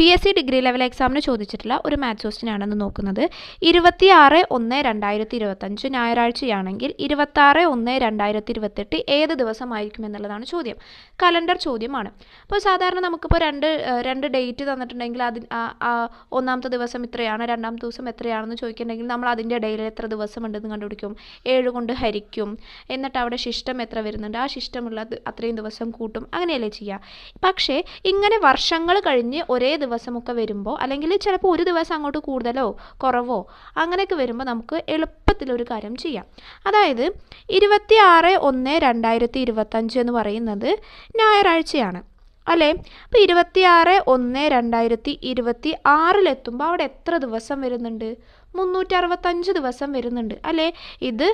PSC degree level എക്സാമിന് ചോദിച്ചിട്ടുള്ള ഒരു മാത്സ് ക്വസ്റ്റ്യൻ ആണെന്ന് നോക്കുന്നത്. 26/1/2025 ഞായറാഴ്ചയാണെങ്കിൽ 26/1/2028 ഏത് ദിവസമായിരിക്കും എന്നുള്ളതാണ് ചോദ്യം. കലണ്ടർ ചോദ്യമാണ്. അപ്പോൾ സാധാരണ നമുക്കിപ്പോൾ രണ്ട് ഡേറ്റ് തന്നിട്ടുണ്ടെങ്കിൽ ഒന്നാമത്തെ ദിവസം ഇത്രയാണ്, രണ്ടാമത്തെ ദിവസം എത്രയാണെന്ന് ചോദിക്കുന്നുണ്ടെങ്കിൽ നമ്മൾ അതിൻ്റെ ഇടയിൽ എത്ര ദിവസം ഉണ്ടെന്ന് കണ്ടുപിടിക്കും. 7 കൊണ്ട് ഹരിക്കും. എന്നിട്ട് അവിടെ ശിഷ്ടം എത്ര വരുന്നുണ്ട്, ആ ശിഷ്ടമുള്ള അത്രയും ദിവസം കൂട്ടും. അങ്ങനെയല്ലേ ചെയ്യുക. പക്ഷേ ഇങ്ങനെ വർഷങ്ങൾ കഴിഞ്ഞ് ഒരേ ദിവസമൊക്കെ വരുമ്പോൾ, അല്ലെങ്കിൽ ചിലപ്പോൾ ഒരു ദിവസം അങ്ങോട്ട് കൂടുതലോ കുറവോ അങ്ങനെയൊക്കെ വരുമ്പോൾ നമുക്ക് എളുപ്പത്തിലൊരു കാര്യം ചെയ്യാം. അതായത് 26/1/2025 എന്ന് പറയുന്നത് ഞായറാഴ്ചയാണ് അല്ലേ. അപ്പോൾ 26/1/2026 അവിടെ എത്ര ദിവസം വരുന്നുണ്ട്? 365 ദിവസം വരുന്നുണ്ട് അല്ലേ. ഇത്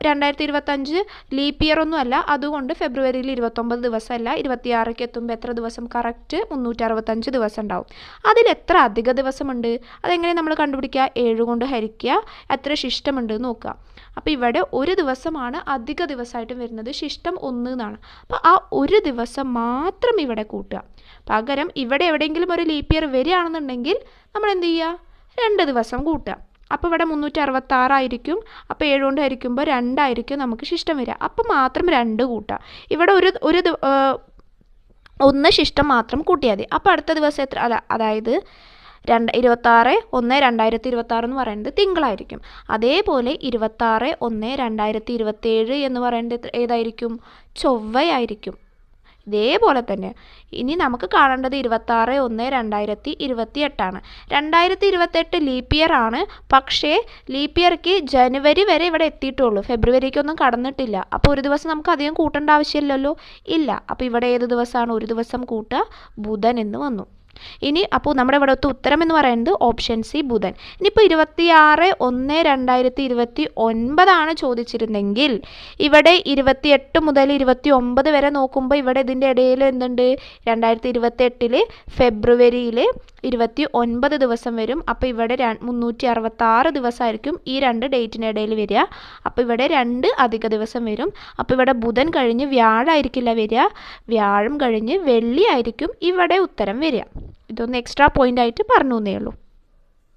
2025 ലീപ്പ് ഇയർ ഒന്നും അല്ല, അതുകൊണ്ട് ഫെബ്രുവരിയിൽ 29 ദിവസമല്ല, 26ക്ക് എത്തുമ്പോൾ എത്ര ദിവസം? കറക്റ്റ് 365 ദിവസം ഉണ്ടാവും. അതിലെത്ര അധിക ദിവസമുണ്ട്? അതെങ്ങനെ നമ്മൾ കണ്ടുപിടിക്കുക? 7 കൊണ്ട് ഹരിക്കുക, എത്ര ശിഷ്ടമുണ്ട് നോക്കുക. അപ്പോൾ ഇവിടെ ഒരു ദിവസമാണ് അധിക ദിവസമായിട്ട് വരുന്നത്, ശിഷ്ടം 1 എന്നാണ്. അപ്പോൾ ആ ഒരു ദിവസം മാത്രം ഇവിടെ കൂട്ടുക. പകരം ഇവിടെ എവിടെയെങ്കിലും ഒരു ലീപ്പ് ഇയർ വരികയാണെന്നുണ്ടെങ്കിൽ നമ്മൾ എന്ത് ചെയ്യുക? 2 ദിവസം കൂട്ടുക. അപ്പോൾ ഇവിടെ 366 ആയിരിക്കും. അപ്പോൾ 7 കൊണ്ട് ഹരിക്കുമ്പോൾ 2 ആയിരിക്കും നമുക്ക് ശിഷ്ടം വരിക. അപ്പോൾ മാത്രം 2 കൂട്ടുക. ഇവിടെ ഒന്ന് ശിഷ്ടം മാത്രം കൂട്ടിയാൽ മതി. അപ്പോൾ അടുത്ത ദിവസം എത്ര? അതായത് 26/1/2026 എന്ന് പറയുന്നത് തിങ്കളായിരിക്കും. അതേപോലെ 26/1/2027 എന്ന് പറയുന്നത് ഏതായിരിക്കും? ചൊവ്വയായിരിക്കും. ഇതേപോലെ തന്നെ ഇനി നമുക്ക് കാണേണ്ടത് 26/1/2028 ആണ്. 2028 ലീപ്പ് ഇയർ ആണ്. പക്ഷേ ലീപ്പ് ഇയർക്ക് ജനുവരി വരെ ഇവിടെ എത്തിയിട്ടുള്ളൂ, ഫെബ്രുവരിക്കൊന്നും കടന്നിട്ടില്ല. അപ്പോൾ ഒരു ദിവസം നമുക്ക് അധികം കൂട്ടേണ്ട ആവശ്യമില്ലല്ലോ. ഇല്ല. അപ്പോൾ ഇവിടെ ഏത് ദിവസമാണ് ഒരു ദിവസം കൂട്ടുക? ബുധൻ എന്ന് വന്നു. ഇനി അപ്പോൾ നമ്മുടെ ഇവിടുത്തെ ഉത്തരം എന്ന് പറയുന്നത് ഓപ്ഷൻ സി ബുധൻ. ഇനിയിപ്പോൾ 26/1/2029 ആണ് ചോദിച്ചിരുന്നെങ്കിൽ ഇവിടെ 28 മുതൽ 29 വരെ നോക്കുമ്പോൾ ഇവിടെ ഇതിൻ്റെ ഇടയിൽ എന്തുണ്ട്? 2028 ഫെബ്രുവരിയിൽ 29 ദിവസം വരും. അപ്പോൾ ഇവിടെ 366 ദിവസമായിരിക്കും ഈ 2 ഡേറ്റിന് ഇടയിൽ വരിക. അപ്പോൾ ഇവിടെ 2 അധിക ദിവസം വരും. അപ്പോൾ ഇവിടെ ബുധൻ കഴിഞ്ഞ് വ്യാഴമായിരിക്കില്ല വരിക, വ്യാഴം കഴിഞ്ഞ് വെള്ളി ആയിരിക്കും ഇവിടെ ഉത്തരം വരിക. ഇതൊന്ന് എക്സ്ട്രാ പോയിന്റ് ആയിട്ട് പറഞ്ഞു എന്നേ ഉള്ളൂ.